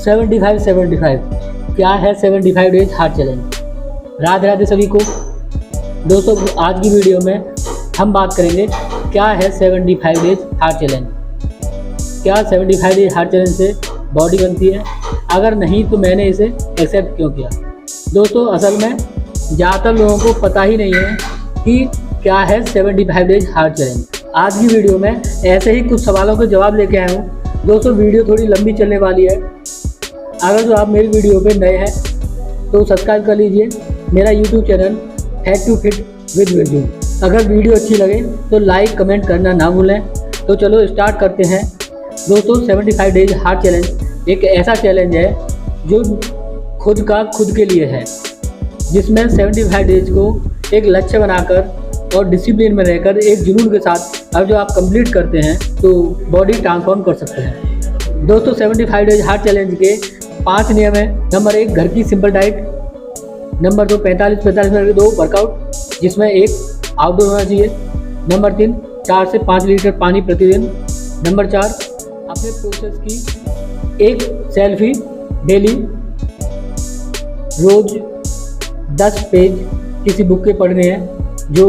75 क्या है 75 days heart challenge. Radhe Radhe सभी को। दोस्तों आज की वीडियो में हम बात करेंगे क्या है 75 डेज हार्ट चैलेंज। क्या 75 डेज हार्ट चैलेंज से बॉडी बनती है? अगर नहीं तो मैंने इसे एक्सेप्ट क्यों किया? दोस्तों असल में ज़्यादातर लोगों को पता ही नहीं है कि क्या है 75 डेज हार्ट चैलेंज। आज की वीडियो में ऐसे ही कुछ सवालों के जवाब लेके आया हूँ। दोस्तों वीडियो थोड़ी लंबी चलने वाली है। अगर जो आप मेरी वीडियो पे नए हैं तो सब्सक्राइब कर लीजिए मेरा YouTube channel fact to fit with Viju. अगर वीडियो अच्छी लगे तो लाइक कमेंट करना ना भूलें। तो चलो स्टार्ट करते हैं। दोस्तों 75 डेज हार्ट चैलेंज एक ऐसा चैलेंज है जो खुद के लिए है, जिसमें 75 डेज को एक लक्ष्य बनाकर और डिसिप्लिन में रहकर एक जुनून के साथ अब जो आप कंप्लीट करते हैं तो बॉडी ट्रांसफॉर्म कर सकते हैं। दोस्तों 75 डेज हार्ट चैलेंज के 5 नियम हैं। नंबर 1 घर की सिंपल डाइट। नंबर 2 45 मिनट के 2 वर्कआउट जिसमें एक आउटडोर होना चाहिए। नंबर 3 4 से 5 लीटर पानी प्रतिदिन। नंबर 4 अपने प्रोसेस की एक सेल्फी डेली, रोज 10 पेज किसी बुक के पढ़ने हैं जो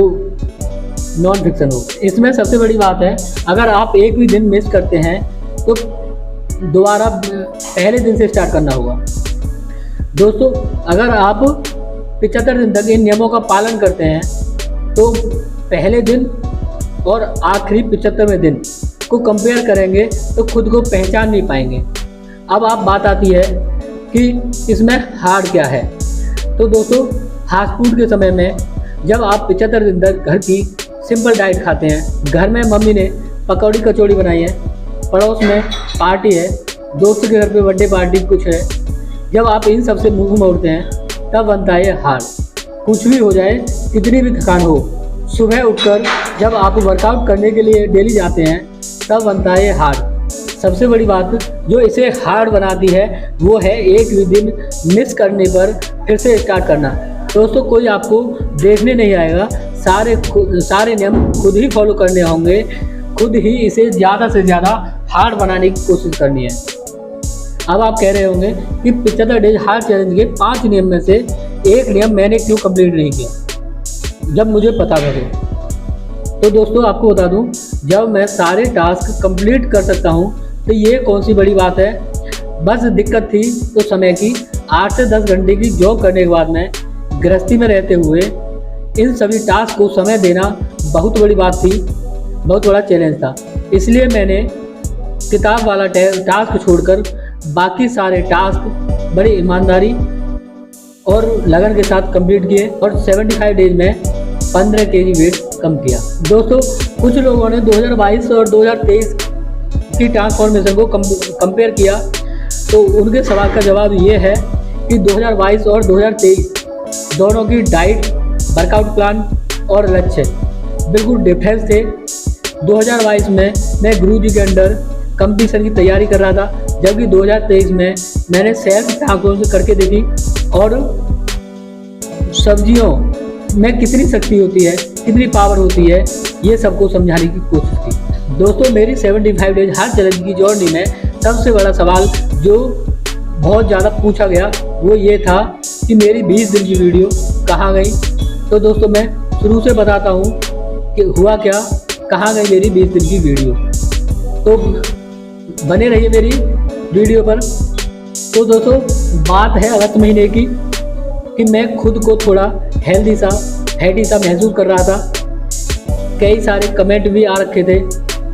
नॉन फिक्शन हो। इसमें सबसे बड़ी बात है, अगर आप एक भी दिन मिस करते हैं तो दोबारा पहले दिन से स्टार्ट करना होगा। दोस्तों अगर आप 75 दिन तक इन नियमों का पालन करते हैं तो पहले दिन और आखिरी 75वें दिन को कंपेयर करेंगे तो खुद को पहचान नहीं पाएंगे। अब आप बात आती है कि इसमें हार्ड क्या है। तो दोस्तों फास्ट फूड के समय में जब आप 75 दिन तक घर की सिंपल डाइट खाते हैं, घर में मम्मी ने पकौड़ी कचौड़ी बनाई है, पड़ोस में पार्टी है, दोस्त के घर पे बर्थडे पार्टी कुछ है, जब आप इन सब से मुंह मोड़ते हैं तब बनता है हार्ड। कुछ भी हो जाए, कितनी भी थकान हो, सुबह उठकर जब आप वर्कआउट करने के लिए डेली जाते हैं तब बनता है हार्ड। सबसे बड़ी बात जो इसे हार्ड बनाती है वो है एक भी दिन मिस करने पर फिर से स्टार्ट करना। दोस्तों कोई आपको देखने नहीं आएगा, सारे नियम खुद ही फॉलो करने होंगे, खुद ही इसे ज़्यादा से ज़्यादा हार्ड बनाने की कोशिश करनी है। अब आप कह रहे होंगे कि 75 डेज हार्ड चैलेंज के 5 नियम में से एक नियम मैंने क्यों कंप्लीट नहीं किया जब मुझे पता लगे। तो दोस्तों आपको बता दूं, जब मैं सारे टास्क कंप्लीट कर सकता हूं तो ये कौन सी बड़ी बात है। बस दिक्कत थी तो समय की। 8 से 10 घंटे की जॉब करने के बाद में गृहस्थी में रहते हुए इन सभी टास्क को समय देना बहुत बड़ी बात थी, बहुत बड़ा चैलेंज था। इसलिए मैंने किताब वाला टास्क छोड़कर बाकी सारे टास्क बड़ी ईमानदारी और लगन के साथ कंप्लीट किए और 75 डेज में 15 kg वेट कम किया। दोस्तों कुछ लोगों ने 2022 और 2023 की ट्रांसफॉर्मेशन को कंपेयर किया तो उनके सवाल का जवाब ये है कि 2022 और 2023 दोनों की डाइट, वर्कआउट प्लान और लक्ष्य बिल्कुल डिफरेंस थे। 2022 में मैं गुरुजी के अंडर कंपटीशन की तैयारी कर रहा था, जबकि 2023 में मैंने सेल्फ ट्रांसफॉर्मेशन करके देखी और सब्जियों में कितनी शक्ति होती है, कितनी पावर होती है, ये सबको समझाने की कोशिश की। दोस्तों मेरी 75 डेज हार्ट चैलेंज की जर्नी में सबसे बड़ा सवाल जो बहुत ज़्यादा पूछा गया वो ये था कि मेरी 20 दिन की वीडियो कहाँ गई। तो दोस्तों मैं शुरू से बताता हूँ कि हुआ क्या, कहाँ गई मेरी 20 दिन की वीडियो। तो बने रहिए मेरी वीडियो पर। तो दोस्तों बात है अगस्त महीने की कि मैं खुद को थोड़ा हेल्दी सा, फैटी सा महसूस कर रहा था। कई सारे कमेंट भी आ रखे थे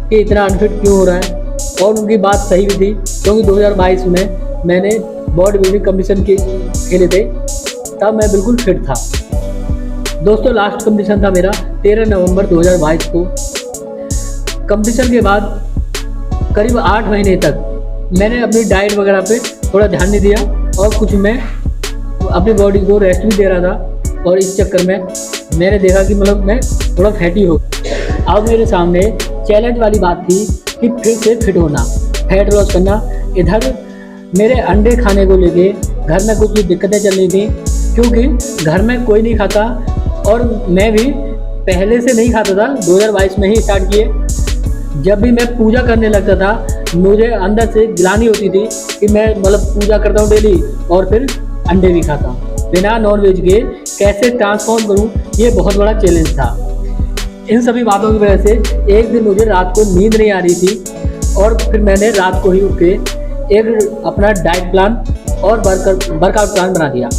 कि इतना अनफिट क्यों हो रहा है, और उनकी बात सही भी थी क्योंकि 2022 में मैंने बॉडी बिल्डिंग कंपटीशन खेले थे, तब मैं बिल्कुल फिट था। दोस्तों लास्ट कंपटीशन था मेरा 13 नवंबर 2022 को। कंपटीशन के बाद करीब 8 महीने तक मैंने अपनी डाइट वगैरह पे थोड़ा ध्यान नहीं दिया और कुछ मैं अपनी बॉडी को रेस्ट भी दे रहा था, और इस चक्कर में मैंने देखा कि मतलब मैं थोड़ा फैटी हो। अब मेरे सामने चैलेंज वाली बात थी कि फिर से फिट होना, फैट लॉस करना। इधर मेरे अंडे खाने को लेके घर में कुछ दिक्कतें चल रही थी क्योंकि घर में कोई नहीं खाता और मैं भी पहले से नहीं खाता था, 2022 में ही स्टार्ट किए। जब भी मैं पूजा करने लगता था मुझे अंदर से गिलानी होती थी कि मैं मतलब पूजा करता हूँ डेली और फिर अंडे भी खाता हूँ। बिना नॉनवेज के कैसे ट्रांसफॉर्म करूँ, ये बहुत बड़ा चैलेंज था। इन सभी बातों की वजह से एक दिन मुझे रात को नींद नहीं आ रही थी और फिर मैंने रात को ही उठ के एक अपना डाइट प्लान और वर्कआउट प्लान बना दिया,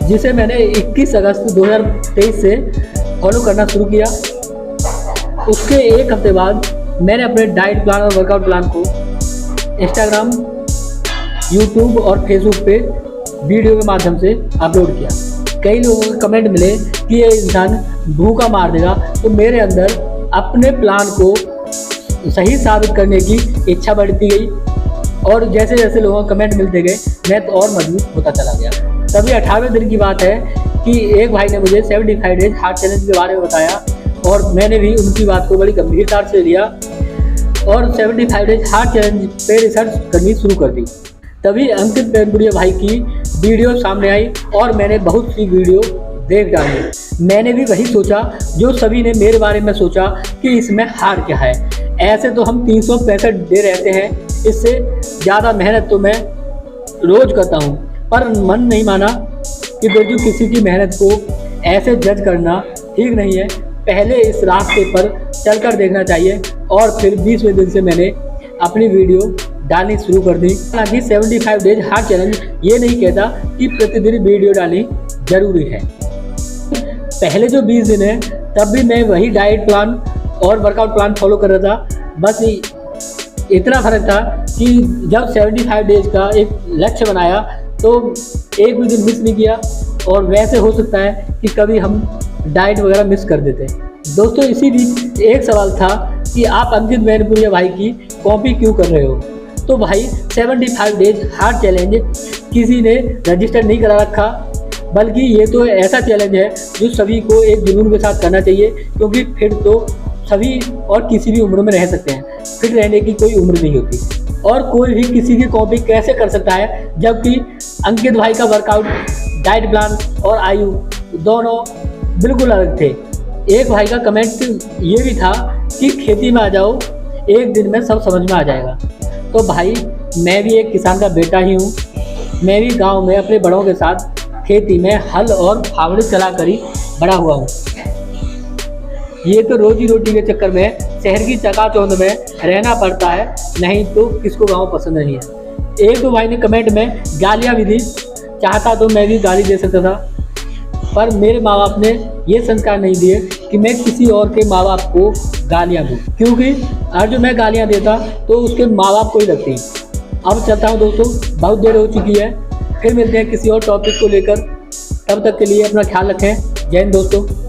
जिसे मैंने 21 अगस्त 2023 से फॉलो करना शुरू किया। उसके एक हफ्ते बाद मैंने अपने डाइट प्लान और वर्कआउट प्लान को इंस्टाग्राम, यूट्यूब और फेसबुक पे वीडियो के माध्यम से अपलोड किया। कई लोगों के कमेंट मिले कि ये इंसान भूखा मार देगा, तो मेरे अंदर अपने प्लान को सही साबित करने की इच्छा बढ़ती गई और जैसे जैसे लोगों को कमेंट मिलते गए मैं तो और मजबूत होता चला गया। तभी 18वें दिन की बात है कि एक भाई ने मुझे 75 डेज हार्ट चैलेंज के बारे में बताया और मैंने भी उनकी बात को बड़ी गंभीरता से लिया और 75 डेज हार्ट चैलेंज पे रिसर्च करनी शुरू कर दी। तभी अंकित मैनपुरिया भाई की वीडियो सामने आई और मैंने बहुत सी वीडियो देख डाली। मैंने भी वही सोचा जो सभी ने मेरे बारे में सोचा कि इसमें हार क्या है। ऐसे तो हम 365 डे रहते हैं, इससे ज़्यादा मेहनत तो मैं रोज़ करता हूँ, पर मन नहीं माना कि बेटू किसी की मेहनत को ऐसे जज करना ठीक नहीं है। पहले इस रास्ते पर चलकर देखना चाहिए और फिर 20वें दिन से मैंने अपनी वीडियो डालनी शुरू कर दी। हालांकि 75 डेज हार्ट चैलेंज ये नहीं कहता कि प्रतिदिन वीडियो डालनी जरूरी है। पहले जो 20 दिन है तब भी मैं वही डाइट प्लान और वर्कआउट प्लान फॉलो कर रहा था। बस इतना फ़र्क था कि जब 75 डेज का एक लक्ष्य बनाया तो एक भी दिन मिस नहीं किया और वैसे हो सकता है कि कभी हम डाइट वगैरह मिस कर देते। दोस्तों, इसी बीच एक सवाल था कि आप अंकित मैनपुरिया भाई की कॉपी क्यों कर रहे हो। तो भाई 75 डेज हार्ट चैलेंज किसी ने रजिस्टर नहीं करा रखा, बल्कि ये तो ऐसा चैलेंज है जो सभी को एक जुनून के साथ करना चाहिए, क्योंकि फिर तो सभी और किसी भी उम्र में रह सकते हैं। फिट रहने की कोई उम्र नहीं होती और कोई भी किसी की कॉपी कैसे कर सकता है, जबकि अंकित भाई का वर्कआउट, डाइट प्लान और आयु दोनों बिल्कुल अलग थे। एक भाई का कमेंट ये भी था कि खेती में आ जाओ, एक दिन में सब समझ में आ जाएगा। तो भाई, मैं भी एक किसान का बेटा ही हूँ। मैं भी गांव में अपने बड़ों के साथ खेती में हल और फावड़े चला कर ही बड़ा हुआ हूँ। ये तो रोजी रोटी के चक्कर में शहर की चकाचौंध में रहना पड़ता है, नहीं तो किसको गाँव पसंद नहीं है। एक दो भाई ने कमेंट में गालियाँ भी दी, चाहता तो मैं भी गाली दे सकता था, पर मेरे माँ बाप ने ये संस्कार नहीं दिए कि मैं किसी और के माँ बाप को गालियाँ दूँ, क्योंकि अगर जो मैं गालियाँ देता तो उसके माँ बाप को ही लगती। अब चलता हूँ दोस्तों, बहुत देर हो चुकी है। फिर मिलते हैं किसी और टॉपिक को लेकर। तब तक के लिए अपना ख्याल रखें। जय हिंद दोस्तों।